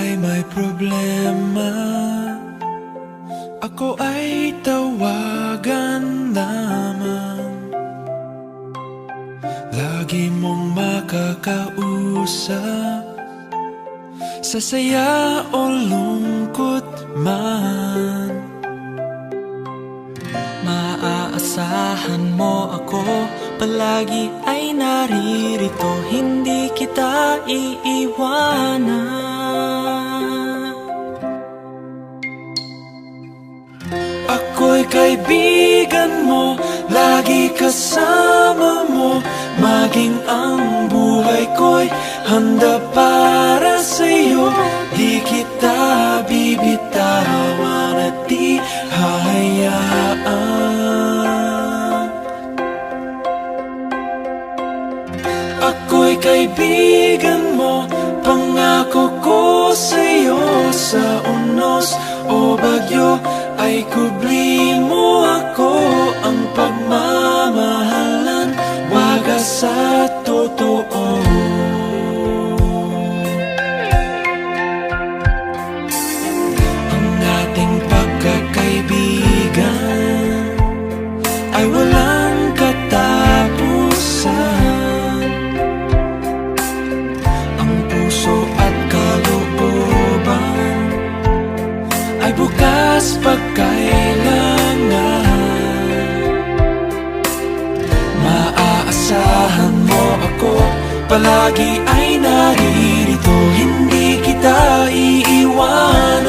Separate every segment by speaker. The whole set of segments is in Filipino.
Speaker 1: ay may problema, ako ay tawagan lamang. Lagi mong makakausap, sa saya o lungkot man.
Speaker 2: Maaasahan mo ako, palagi ay naririto, hindi kita iiwanan.
Speaker 1: Ako'y kaibigan mo, lagi kasama mo, maging ang buhay ko'y handa para sa'yo. Di kita bibitawan at di hahayaan. Ako'y kaibigan mo, pangako ko sa'yo. Sa unos o bagyo ay kubli mo ako. Ang pagmamahalan, wagas at totoo. Ang ating pagkakaibigan ay walang katapusan. Ang puso at kalooban ay bukas pagkailangan. Maaasahan mo ako, palagi ay naririto, hindi kita iiwanan.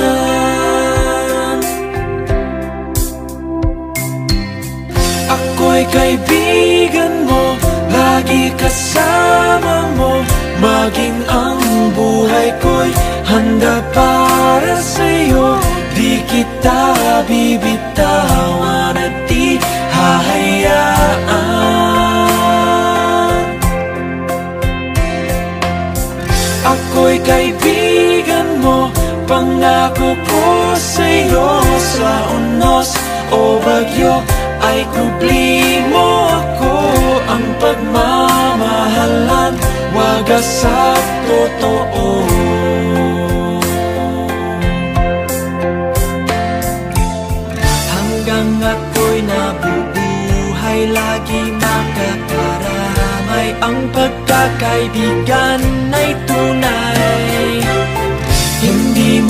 Speaker 1: Ako'y kaibigan mo, lagi kasama mo, maging ang buhay ko'y handa para sa'yo. Di kita bibitawan at di hahayaan. Ako'y kaibigan mo, pangako ko sa'yo. Sa unos o bagyo ay kubli mo ako. Ang pagmamahalan, wagas at totoo.
Speaker 2: Hanggang ako'y nabubuhay, lagi makakaramay. Ang pagkakaibigan ay tunay, hindi